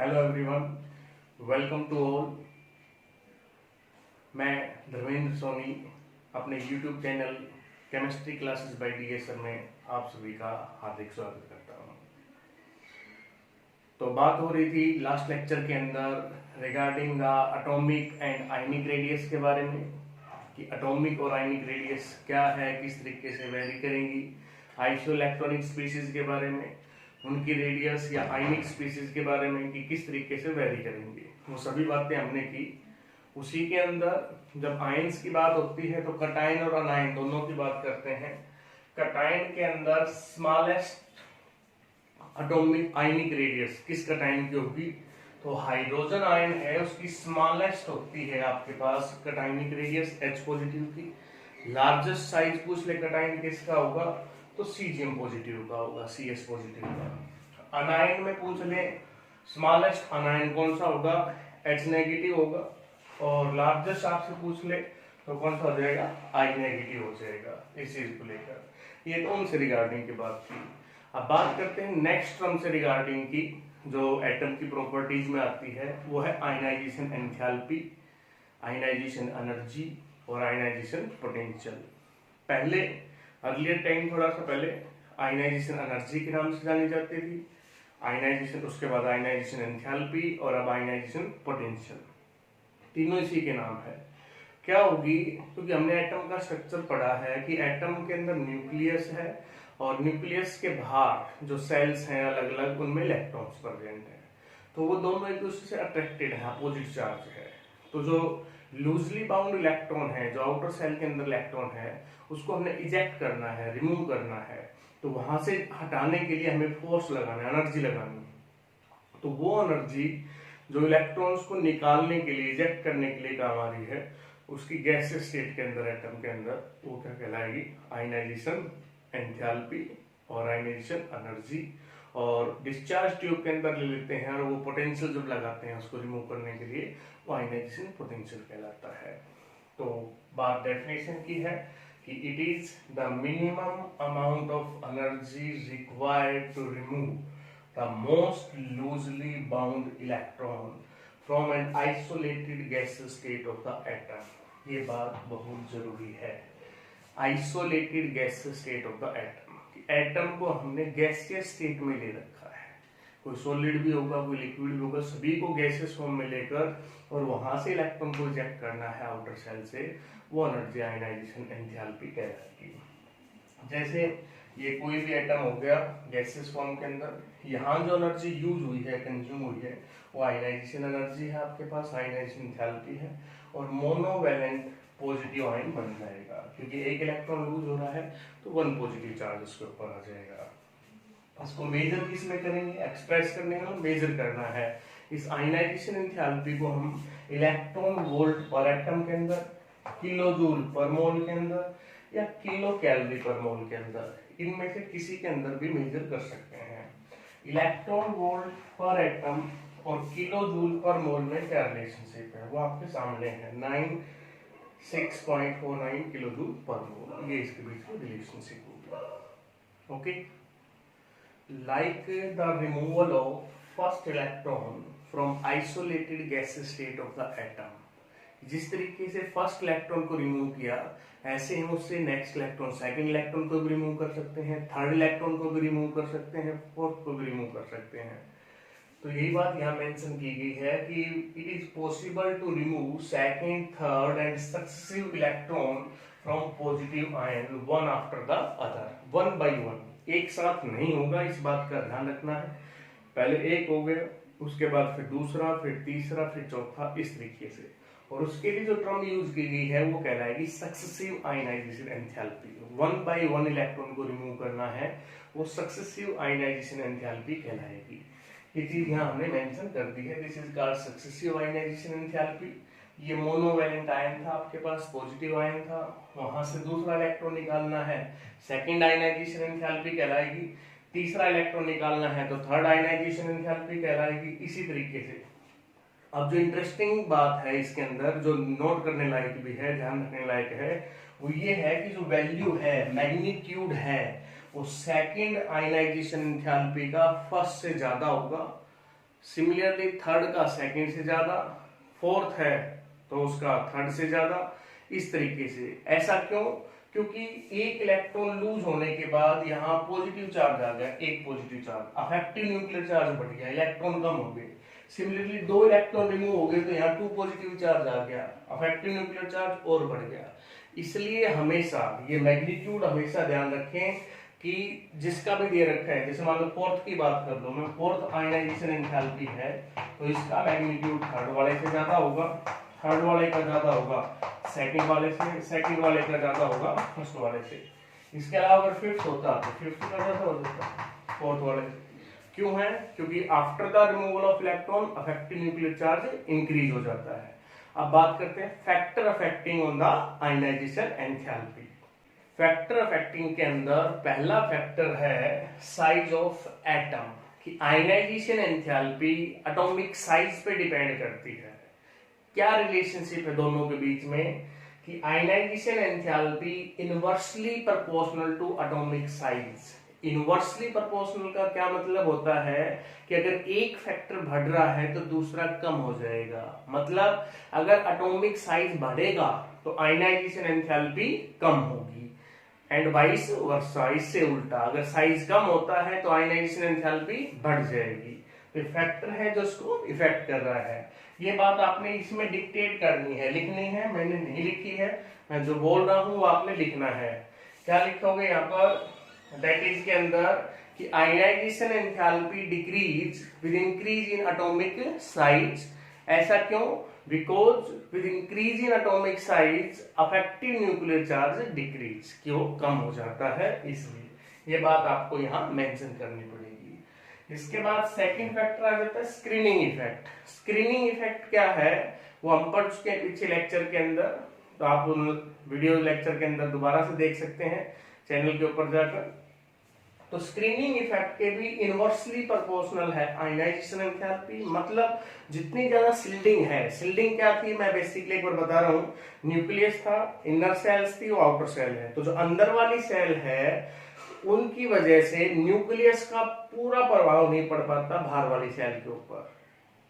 Hello everyone, welcome to all. मैं धर्मेंद्र सोनी अपने YouTube channel chemistry classes by DS sir में आप सभी का हार्दिक स्वागत करता हूं। तो बात हो रही थी लास्ट लेक्चर के अंदर regarding the atomic and ionic radius के बारे में कि एटॉमिक और आयनिक रेडियस क्या है, किस तरीके से वेरी करेंगी, आइसोइलेक्ट्रॉनिक स्पीशीज के बारे में, उनकी रेडियस या आयनिक स्पीशीज के बारे में कि किस तरीके से वेरी करेंगे, वो सभी बातें हमने की। उसी के अंदर जब आयंस की बात होती है तो कटायन और अनायन दोनों की बात करते हैं। कटायन के अंदर स्मॉलेस्ट एटॉमिक आयनिक रेडियस किस कटायन की होगी, तो हाइड्रोजन आयन है उसकी स्मॉलेस्ट होती है आपके पास कटायनिक रेडियस H पॉजिटिव की। लार्जेस्ट साइज पूछ ले कटायन किसका होगा, तो सीजियम पॉजिटिव का होगा, CS पॉजिटिव का। अनायन में पूछ ले स्मॉलेस्ट अनायन कौन सा होगा, H नेगेटिव होगा। और लार्जेस्ट आपसे पूछ ले तो कौन सा हो जाएगा, I नेगेटिव हो जाएगा। इस चीज को लेकर ये तो उनसे रिगार्डिंग की बात थी। अब बात करते हैं नेक्स्ट टर्म से रिगार्डिंग की, जो एटम की प्रॉपर्टीज में आती है, वो है आयनाइजेशन एंथैल्पी, आयनाइजेशन एनर्जी और आयनाइजेशन पोटेंशियल। पहले अर्लियर टाइम थोड़ा सा पहले आयनाइजेशन एनर्जी के नाम से जानी जाती थी, आयनाइजेशन, उसके बाद आयनाइजेशन एंथैल्पी और अब आयनाइजेशन पोटेंशियल। तीनों इसी के नाम है। क्या होगी, क्योंकि हमने एटम का स्ट्रक्चर पढ़ा है कि एटम के अंदर न्यूक्लियस है और न्यूक्लियस के बाहर जो सेल्स हैं अलग अलग, उनमें इलेक्ट्रॉन्स प्रेजेंट है। तो वो दोनों एक दूसरे से अट्रैक्टेड है, अपोजिट चार्ज है। तो जो लूजली बाउंड इलेक्ट्रॉन है, जो आउटर सेल के अंदर इलेक्ट्रॉन है, उसको हमने इजेक्ट करना है, रिमूव करना है। तो वहां से हटाने के लिए हमें फोर्स लगाना है, एनर्जी लगानी है। तो वो एनर्जी जो इलेक्ट्रॉन्स को निकालने के लिए, इजेक्ट करने के लिए काम आ रही है, उसकी गैसियस स्टेट के अंदर, एटम के अंदर, वो क्या कहलाएगी, आयनाइजेशन एंथैल्पी और आयनाइजेशन एनर्जी। और डिस्चार्ज ट्यूब के अंदर ले लेते हैं और वो पोटेंशियल जब लगाते हैं उसको रिमूव करने के लिए, वो आयनाइजेशन पोटेंशियल कहलाता है। तो बात डेफिनेशन की है कि it is the minimum amount of energy required to remove the most loosely bound electron from an isolated gaseous state of the atom। ये बात बहुत जरूरी है, isolated gaseous state of the atom. Atom को हमने गैसियस स्टेट में ले रखा है, कोई सॉलिड भी होगा, कोई लिक्विड भी होगा, सभी को गैसियस फॉर्म में लेकर और वहां से इलेक्ट्रॉन को इजेक्ट करना है आउटर सेल से, वो एनर्जी आयनाइजेशन एंथैल्पी कहलाती है। जैसे ये कोई भी एटम हो गया गैसियस फॉर्म के अंदर, यहाँ जो एनर्जी यूज हुई है, कंज्यूम हुई है, वो आयनाइजेशन एनर्जी है आपके पास, आयनाइजेशन एंथैल्पी है। और मोनोवैलेंट पॉजिटिव आयन बन जाएगा, क्योंकि एक इलेक्ट्रॉन लूज हो रहा है तो 1 पॉजिटिव चार्ज उसके ऊपर आ जाएगा। इसको मेजर किस में करेंगे, एक्सप्रेस करने में मेजर करना है। इस आयनाइजेशन एंथैल्पी को हम इलेक्ट्रॉन वोल्ट पर एटम के अंदर, किलो जूल पर मोल के अंदर या किलो कैलोरी पर मोल के अंदर, इनमें से किसी के अंदर भी मेजर कर सकते हैं। इलेक्ट्रॉन वोल्ट पर एटम और किलो जूल पर मोल में क्या रिलेशनशिप है, वो आपके सामने है, 96.49 किलो जूल पर मोल, ये इसके बीच में रिलेशनशिप होगी। Okay, like the removal of first electron from isolated gaseous state of the atom, जिस तरीके से फर्स्ट इलेक्ट्रॉन को रिमूव किया, ऐसे हम उससे नेक्स्ट इलेक्ट्रॉन, सेकंड इलेक्ट्रॉन को भी रिमूव कर सकते हैं, थर्ड इलेक्ट्रॉन को भी रिमूव कर सकते हैं, फोर्थ को भी रिमूव कर सकते हैं। तो यही बात यहाँ मेंशन की गई है कि it is possible to remove second, third and successive electron from positive ion one after the other, one by one, एक साथ नहीं होगा, इस बात का ध्यान रखना है। पहले एक हो गया, उसके बाद फिर दूसरा, फिर तीसरा, फिर चौथा, इस तरीके से। और उसके लिए जो टर्म यूज की गई है वो कहलाएगी successive ionization enthalpy. 1 by 1 electron को रिमूव करना है, वो सक्सेसिव आयनाइजेशन एंथैल्पी कहलाएगी। ये चीज यहाँ हमने मेंशन कर दी है, this is called successive ionization enthalpy. ये मोनोवैलेंट आयन था आपके पास, पॉजिटिव आयन था, वहां से दूसरा इलेक्ट्रॉन निकालना है, सेकेंड आयनाइजेशन एंथैल्पी कहलाएगी। तीसरा इलेक्ट्रॉन निकालना है तो थर्ड आयनाइजेशन एंथैल्पी कहलाएगी। इसी तरीके से अब जो इंटरेस्टिंग बात है इसके अंदर, जो नोट करने लायक भी है, ध्यान रखने लायक है, वो ये है कि जो वैल्यू है, मैग्नीट्यूड है, वो सेकंड आयनाइजेशन एंथैल्पी का फर्स्ट से ज्यादा होगा सिमिलरली थर्ड का सेकंड से ज्यादा, फोर्थ है तो उसका थर्ड से ज्यादा, इस तरीके से। ऐसा क्यों? क्योंकि एक इलेक्ट्रॉन लूज होने के बाद यहाँ पॉजिटिव चार्ज आ गया, एक positive charge, affective nuclear charge बढ़ गया, इलेक्ट्रॉन कम हो गए। सिमिलरली दो इलेक्ट्रॉन रिमूव हो गए तो यहाँ टू पॉजिटिव चार्ज आ गया, अफेक्टिव न्यूक्लियर चार्ज और बढ़ गया। इसलिए हमेशा ये मैग्नीट्यूड हमेशा ध्यान रखें कि जिसका भी दे रखा है, जैसे मान लो फोर्थ की बात कर लो मैं, फोर्थ आयनाइजेशन एंथैल्पी है तो इसका मैग्नीट्यूड थर्ड वाले से ज्यादा होगा, थर्ड वाले का ज्यादा होगा सेकंड वाले से, सेकंड वाले का ज्यादा होगा फर्स्ट वाले से। इसके अलावा अगर फिफ्थ होता तो फिफ्थ का ज्यादा हो जाता फोर्थ वाले से। क्यों है? क्योंकि after the removal of electron effective nuclear charge increase हो जाता है। अब बात करते हैं factor affecting on the ionization enthalpy. Factor affecting के अंदर पहला फैक्टर है साइज ऑफ एटम, कि आयनाइजेशन एंथैल्पी एटॉमिक साइज पे डिपेंड करती है। क्या रिलेशनशिप है दोनों के बीच में? कि ionization enthalpy inversely proportional to atomic size. Inversely proportional का क्या मतलब होता है? कि अगर एक फैक्टर बढ़ रहा है तो दूसरा कम हो जाएगा। मतलब अगर एटॉमिक साइज बढ़ेगा तो आयनाइजेशन एंथैल्पी कम होगी, एंड वाइस वर्सा, इससे उल्टा अगर साइज कम होता है तो आयनाइजेशन एंथैल्पी बढ़ जाएगी। तो फैक्टर है जो उसको इफेक्ट कर रहा है। ये बात आपने इसमें डिक्टेट करनी है, लिखनी है, मैंने नहीं लिखी है, मैं जो बोल रहा हूं वो आपने लिखना है। क्या लिखोगे यहाँ पर? दैट इज के अंदर कि ionization enthalpy decrease with increase in atomic size. ऐसा क्यों? Because with increase in atomic size effective nuclear charge decrease, क्यों कम हो जाता है, इसलिए। ये बात आपको यहाँ मेंशन करनी पड़ेगी। इसके बाद सेकंड फैक्टर आ जाता है स्क्रीनिंग इफेक्ट। स्क्रीनिंग इफेक्ट क्या है वो हम पढ़ चुके हैं पीछे लेक्चर के अंदर, तो आप उन वीडियो लेक्चर के अंदर दोबारा से देख सकते हैं चैनल के ऊपर जाकर। तो स्क्रीनिंग इफेक्ट के भी इनवर्सली प्रोपोर्शनल है आयनाइजेशन एंथैल्पी। मतलब जितनी ज्यादा शिल्डिंग है, शिल्डिंग क्या थी मैं बेसिकली एक बार बता रहा हूँ, न्यूक्लियस था, इनर सेल्स थी, वो आउटर सेल है। तो जो अंदर वाली सेल है उनकी वजह से न्यूक्लियस का पूरा प्रभाव नहीं पड़ पाता बाहर वाली सेल के ऊपर,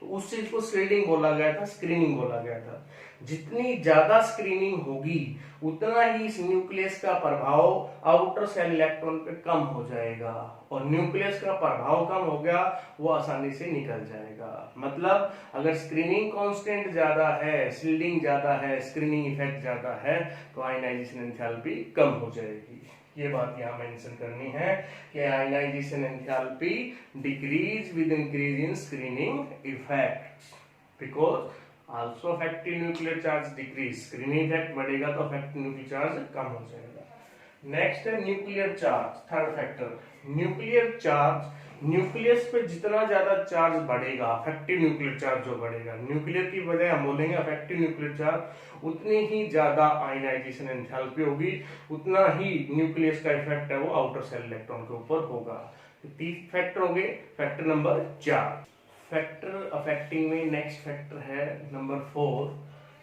तो उस चीज को शील्डिंग बोला गया था, स्क्रीनिंग बोला गया था। जितनी ज्यादा स्क्रीनिंग होगी उतना ही इस न्यूक्लियस का प्रभाव आउटर सेल इलेक्ट्रॉन पे कम हो जाएगा, और न्यूक्लियस का प्रभाव कम हो गया वो आसानी से निकल जाएगा। मतलब अगर स्क्रीनिंग कांस्टेंट ज्यादा है, शील्डिंग ज्यादा है, स्क्रीनिंग इफेक्ट ज्यादा है तो आयनाइजेशन एंथैल्पी कम हो जाएगी। ये बात यहाँ मेंशन करनी है कि ionization enthalpy decrease with increase in screening effect, because also effective nuclear charge decrease. Screening effect बढ़ेगा तो अफेक्टिव न्यूक्लियर चार्ज कम हो जाएगा। नेक्स्ट है nuclear charge, third factor. Nuclear charge, nucleus पे जितना ज्यादा चार्ज बढ़ेगा, अफेक्टिव न्यूक्लियर चार्ज जो बढ़ेगा, न्यूक्लियर की बजाय हम बोलेंगे अफेक्टिव न्यूक्लियर चार्ज, उतनी ही ज्यादा आयनाइजेशन एंथैल्पी होगी, उतना ही न्यूक्लियस का इफेक्ट है वो आउटर सेल इलेक्ट्रॉन के ऊपर होगा। तो 3 फैक्टर हो गए। फैक्टर नंबर 4 फैक्टर अफेक्टिंग में नेक्स्ट फैक्टर है नंबर 4।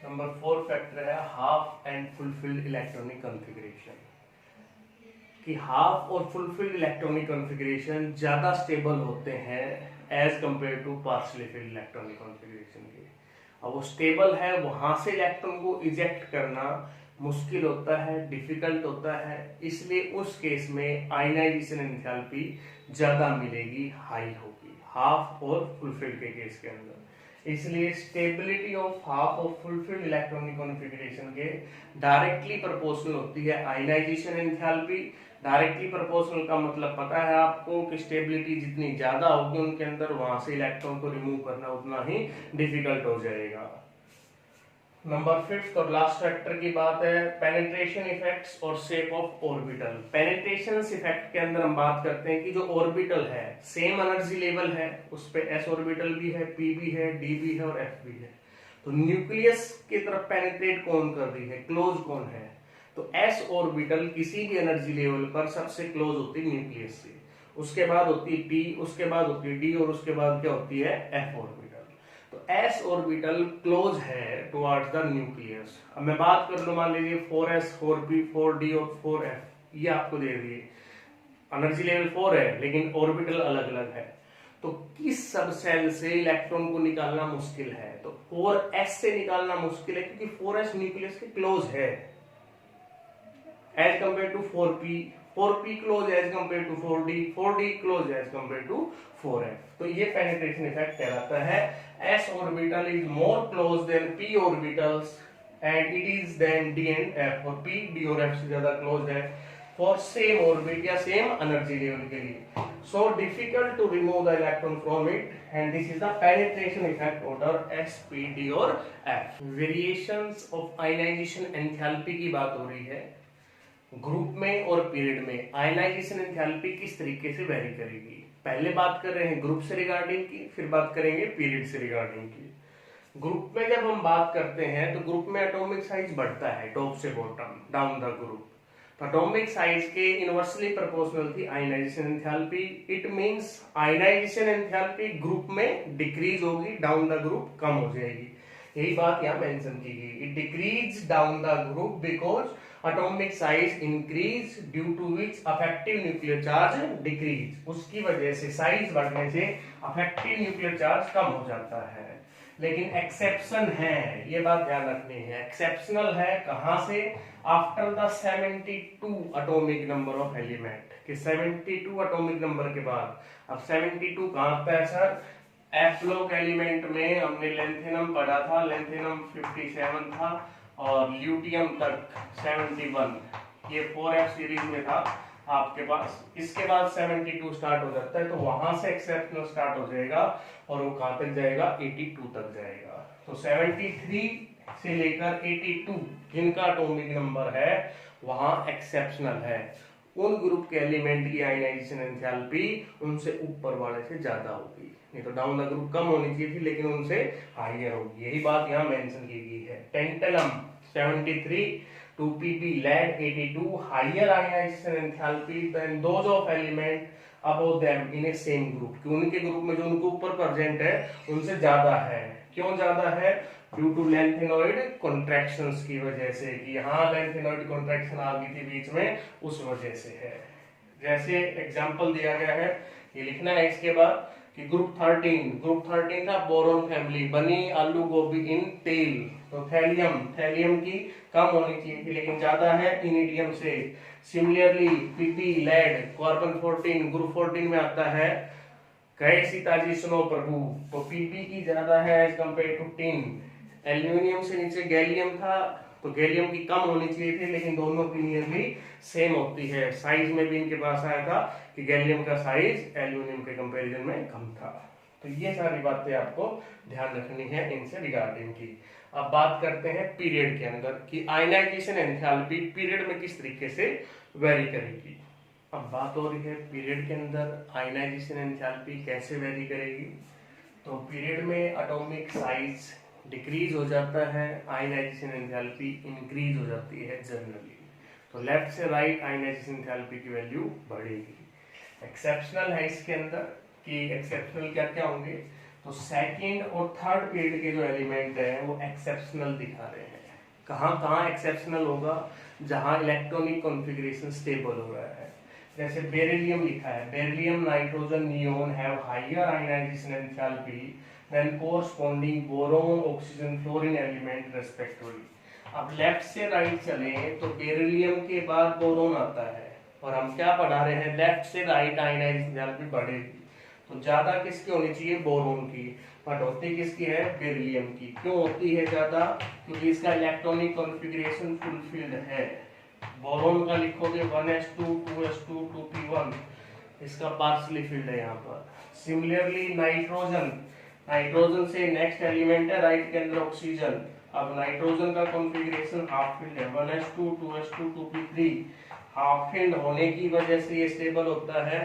नंबर 4 फैक्टर है half and fulfilled electronic configuration. कि हाफ और फुलफिल्ड इलेक्ट्रॉनिक कॉन्फ़िगरेशन ज्यादा स्टेबल होते हैं as compare to partially filled electronic configuration के। अब वो स्टेबल है, वहां से इलेक्ट्रॉन को इजेक्ट करना मुश्किल होता है, डिफिकल्ट होता है, इसलिए उस केस में आयनाइजेशन एंथैल्पी ज्यादा मिलेगी, हाई होगी हाफ और फुलफिल्ड के केस के अंदर। इसलिए स्टेबिलिटी ऑफ हाफ और फुलफिल्ड इलेक्ट्रॉनिक कॉन्फ़िगरेशन के डायरेक्टली प्रोपोर्शनल होती है आयनाइजेशन एंथैल्पी। डायरेक्टली प्रोपोर्शनल का मतलब पता है आपको कि स्टेबिलिटी जितनी ज्यादा होगी उनके अंदर, वहां से इलेक्ट्रॉन को रिमूव करना उतना ही डिफिकल्ट हो जाएगा। नंबर 5 और लास्ट फैक्टर की बात है पेनिट्रेशन इफेक्ट्स और shape of orbital. Penetration effect के अंदर हम बात करते हैं कि जो ऑर्बिटल है सेम एनर्जी लेवल है, उस पे s ऑर्बिटल भी है, p भी है, d भी है और f भी है। तो न्यूक्लियस की तरफ पेनिट्रेट कौन कर रही है, क्लोज कौन है? तो s ऑर्बिटल किसी भी एनर्जी लेवल पर सबसे क्लोज होती है न्यूक्लियस से, उसके बाद होती है p, उसके बाद होती है d और उसके बाद क्या होती है f ऑर्बिटल। तो s ऑर्बिटल क्लोज है टुवर्ड्स द न्यूक्लियस। अब मैं बात कर लूं, मान लीजिए 4s 4p 4d और 4f, ये आपको दे दिए, एनर्जी लेवल 4 है लेकिन ऑर्बिटल अलग अलग है। तो किस सब सेल से इलेक्ट्रॉन को निकालना मुश्किल है? तो 4s से निकालना मुश्किल है क्योंकि 4s न्यूक्लियस के क्लोज है as compare to 4p close as compare to 4d close as compare to 4f। तो ये पेनिट्रेशन इफेक्ट कहलाता है s orbital is more close than p orbitals and it is than d and f, और p d और f से ज्यादा close है for same orbit या सेम एनर्जी लेवल के लिए। So difficult to remove the electron from it, and this is the penetration effect order S, P, D और F। Variations of ionization enthalpy की बात हो रही है ग्रुप में और पीरियड में। आयनाइजेशन एंथैल्पी किस तरीके से वेरी करेगी? पहले बात कर रहे हैं ग्रुप से रिगार्डिंग की, फिर बात करेंगे पीरियड से रिगार्डिंग की। ग्रुप में जब हम बात करते हैं तो ग्रुप में एटॉमिक साइज बढ़ता है टॉप से bottom down the group. Atomic size के इनवर्सली प्रोपोर्शनल थी ionization enthalpy. It means ionization enthalpy group में डिक्रीज होगी, डाउन द ग्रुप कम हो जाएगी। यही बात यहाँ मेंशन की गई। It decrease down the group because atomic size increase due to which effective nuclear charge decrease. उसकी वजह से साइज बढ़ने से अफेक्टिव न्यूक्लियर चार्ज कम हो जाता है। लेकिन एक्सेप्शन है, ये बात ध्यान रखनी है, एक्सेप्शनल है कहां से? After the 72 atomic number of element कि 72 एटॉमिक नंबर के बाद। अब 72 कहां आता है सर? एफ ब्लॉक एलिमेंट में हमने लेंथेनम पढ़ा था, लेंथेनम 57 था और ल्यूटियम तक 71, ये 4f सीरीज में था आपके पास। इसके बाद 72 स्टार्ट हो जाता है, तो वहां से एक्सेप्शनल स्टार्ट हो जाएगा और वो कहां तक जाएगा? 82 तक जाएगा। तो 73 से लेकर 82 जिनका एटॉमिक नंबर है वहां एक्सेप्शनल है। उन ग्रुप के एलिमेंट की आयनाइजेशन एंथैल्पी उनसे ऊपर वाले से ज्यादा होगी, नहीं तो डाउन द ग्रुप कम होनी चाहिए थी लेकिन उनसे हाइयर होगी। यही बात यहाँ मेंशन की गई है। Tantalum 73, 2pp lead 82 higher ionization enthalpy than those of element above them in a same group, कि उनके ग्रुप में जो उनके ऊपर प्रेजेंट है उनसे ज्यादा है। क्यों ज्यादा है? ड्यू टू लेंथेनॉइड कॉन्ट्रैक्शंस की वजह से, कि यहाँ लेंथेनॉइड कॉन्ट्रैक्शन आ गई थी बीच में, उस वजह से है। जैसे एग्जांपल दिया गया है, ये लिखना है इसके बाद कि ग्रुप 13 था बोरोन फैमिली, बनी आलू गोभी इन तेल। तो थैलियम की कम होनी चाहिए थी लेकिन ज्यादा है इनिडियम से। Similarly P P lead carbon 14 group 14 में आता है, कहे सीताजी सुनो प्रभु, तो पीपी की ज्यादा है as compare to tin. Aluminium से नीचे गैलियम था, तो गैलियम की कम होनी चाहिए थी लेकिन दोनों की नियरली सेम होती है। साइज में भी इनके पास आया था कि गैलियम का साइज एल्यूमिनियम के कंपैरिजन में कम था। तो ये सारी बातें आपको ध्यान रखनी है इनसे रिगार्डिंग की। अब बात करते हैं पीरियड के अंदर कि आयनाइजेशन एंथैल्पी पीरियड में किस तरीके से वेरी करेगी। अब बात हो रही है पीरियड के अंदर आयनाइजेशन एंथैल्पी कैसे वेरी करेगी। तो पीरियड में एटॉमिक साइज डिक्रीज हो जाता है, आयनाइजेशन एंथैल्पी इंक्रीज हो जाती है जनरली। तो लेफ्ट से राइट आयनाइजेशन एंथैल्पी की वैल्यू बढ़ेगी। एक्सेप्शनल है इसके अंदर कि एक्सेप्शनल क्या क्या होंगे, तो सेकंड और थर्ड पीरियड के जो एलिमेंट है वो एक्सेप्शनल दिखा रहे हैं। कहाँ एक्सेप्शनल होगा? जहां इलेक्ट्रॉनिक कॉन्फ़िगरेशन स्टेबल हो रहा है। जैसे बेरिलियम लिखा है, beryllium nitrogen neon have higher ionization enthalpy than corresponding boron oxygen fluorine element respectively. अब लेफ्ट से राइट चले तो बेरिलियम के बाद बोरोन आता है और हम क्या पढ़ा रहे हैं? लेफ्ट से राइट आयनाइजेशन एंथैल्पी बढ़ेगी तो ज्यादा किसकी होनी चाहिए? बोरोन की। बट होती किसकी है? बेरिलियम की। क्यों होती है ज्यादा? क्योंकि इसका इलेक्ट्रॉनिक कॉन्फ़िगरेशन फुलफिल्ड है। बोरोन का लिखोगे 1s2 2s2 2p1, इसका पार्शियली फिल्ड है यहाँ पर। सिमिलरली नाइट्रोजन से नेक्स्ट एलिमेंट है राइट के अंदर ऑक्सीजन। अब नाइट्रोजन का कॉन्फ़िगरेशन हाफ फिल्ड है 1s2 2s2 2p3। Half filled होने की वजह से ये स्टेबल होता है,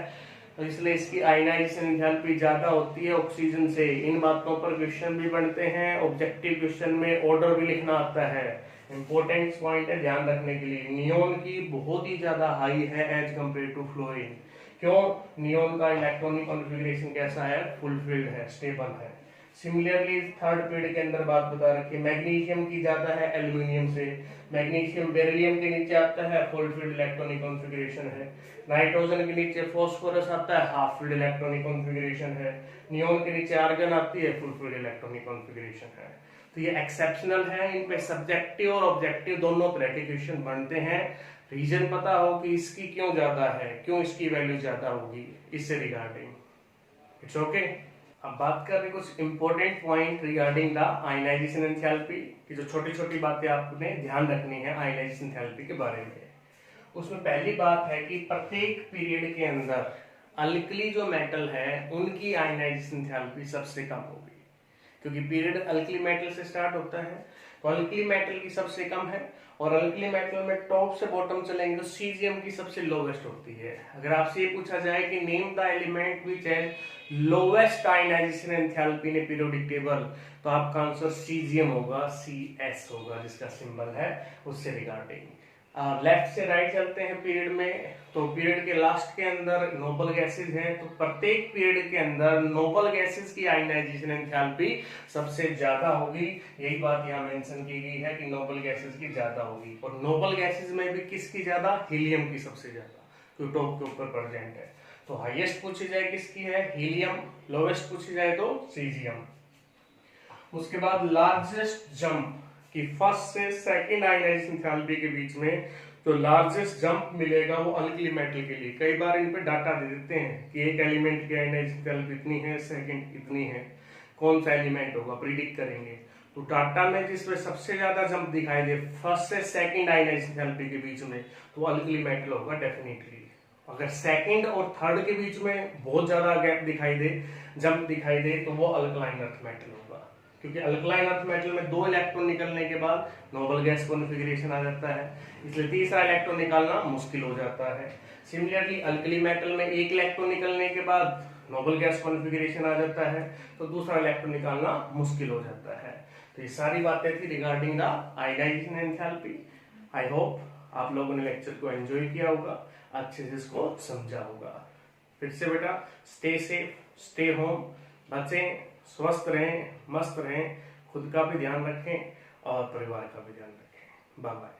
तो इसलिए इसकी आयनाइजेशन एंथैल्पी ज्यादा होती है ऑक्सीजन से। इन बातों पर क्वेश्चन भी बनते हैं, ऑब्जेक्टिव क्वेश्चन में ऑर्डर भी लिखना आता है। इंपॉर्टेंट पॉइंट है ध्यान रखने के लिए। नियोन की बहुत ही ज्यादा हाई है एज कंपेयर टू फ्लोरीन। क्यों? नियोन का इलेक्ट्रॉनिक कॉन्फ़िगरेशन कैसा है? फुलफिल्ड है, स्टेबल है। सिमिलरली थर्ड पीरियड के अंदर बात बता रखी है, मैग्नीशियम की ज्यादा है एल्यूमिनियम से, मैग्नीशियम बेरिलियम के नीचे आता है, फुल फील्ड इलेक्ट्रॉनिक कॉन्फ़िगरेशन है। नाइट्रोजन के नीचे फॉस्फोरस आता है, हाफ फील्ड इलेक्ट्रॉनिक कॉन्फ़िगरेशन है। नियोन के नीचे आर्गन आती है, फुल फील्ड इलेक्ट्रॉनिक कॉन्फ़िगरेशन है। तो ये एक्सेप्शनल है, इन पे सब्जेक्टिव और ऑब्जेक्टिव दोनों तरह के क्वेश्चन बनते हैं। रीजन पता हो कि इसकी क्यों ज्यादा है, क्यों इसकी वैल्यू ज्यादा होगी, इससे रिगार्डिंग। It's okay. अब बात कर रहे कुछ important point regarding the ionization enthalpy की, जो छोटी छोटी बातें आपने ध्यान रखनी है आयनाइजेशन एंथैल्पी के बारे में। उसमें पहली बात है कि प्रत्येक पीरियड के अंदर अल्कली जो मेटल है उनकी आयनाइजेशन एंथैल्पी सबसे कम होगी, क्योंकि पीरियड अल्कली मेटल से स्टार्ट होता है। तो अल्कली मेटल की सबसे कम है, और अल्कली मेटल में टॉप से बॉटम चलेंगे तो सीजियम की सबसे लोवेस्ट होती है। अगर आपसे ये पूछा जाए कि name the element which has lowest ionization enthalpy in periodic table, तो आपका आंसर सीजियम होगा, CS होगा जिसका सिंबल है उससे रिगार्डिंग। लेफ्ट से राइट चलते हैं पीरियड में, तो पीरियड के लास्ट के अंदर नोबल गैसेज हैं, तो प्रत्येक पीरियड के अंदर नोबल गैसेज की आयनाइजेशन एंथैल्पी सबसे ज्यादा होगी। यही बात यहाँ मेंशन की गई है कि नोबल गैसेज की ज्यादा होगी, और नोबल गैसेज में भी किसकी ज्यादा, हीलियम की सबसे ज्यादा, क्योंकि टॉप के ऊपर प्रेजेंट है। तो हाईएस्ट पूछी जाए किसकी है, हीलियम, लोवेस्ट पूछी जाए तो सीजियम। उसके बाद लार्जेस्ट जंप कि फर्स्ट से सेकंड आयनाइजेशन एंथैल्पी के बीच में जो लार्जेस्ट जंप मिलेगा वो अल्कली मेटल के लिए। कई बार इन पे डाटा दे देते हैं कि एक एलिमेंट की आयनाइजेशन एंथैल्पी इतनी है, सेकंड इतनी है, कौन सा एलिमेंट होगा प्रिडिक्ट करेंगे। तो डाटा में जिसमें सबसे ज्यादा जंप दिखाई दे फर्स्ट से सेकंड आयनाइजेशन एंथैल्पी के बीच में, तो अल्कली मेटल होगा डेफिनेटली। अगर सेकंड और थर्ड के बीच में बहुत ज्यादा गैप दिखाई दे, जंप दिखाई दे, तो वो अल्कलाइन अर्थ मेटल होगा, क्योंकि अल्कलाइन अर्थ मेटल में 2 इलेक्ट्रॉन निकलने के बाद नोबल गैस कॉन्फ़िगरेशन आ जाता है, इसलिए तीसरा इलेक्ट्रॉन निकालना मुश्किल हो जाता है। सिमिलरली अल्कली मेटल में 1 इलेक्ट्रॉन निकलने के बाद नोबल गैस कॉन्फ़िगरेशन आ जाता है, तो दूसरा इलेक्ट्रॉन निकालना मुश्किल हो जाता है। तो ये सारी बातें थी regarding the ionization enthalpy. I hope आप लोगों ने लेक्चर को एंजॉय किया होगा, अच्छे से इसको समझा होगा। फिर से बेटा, स्टे सेफ, स्टे होम, बचें, स्वस्थ रहें, मस्त रहें, खुद का भी ध्यान रखें और परिवार का भी ध्यान रखें। Bye bye.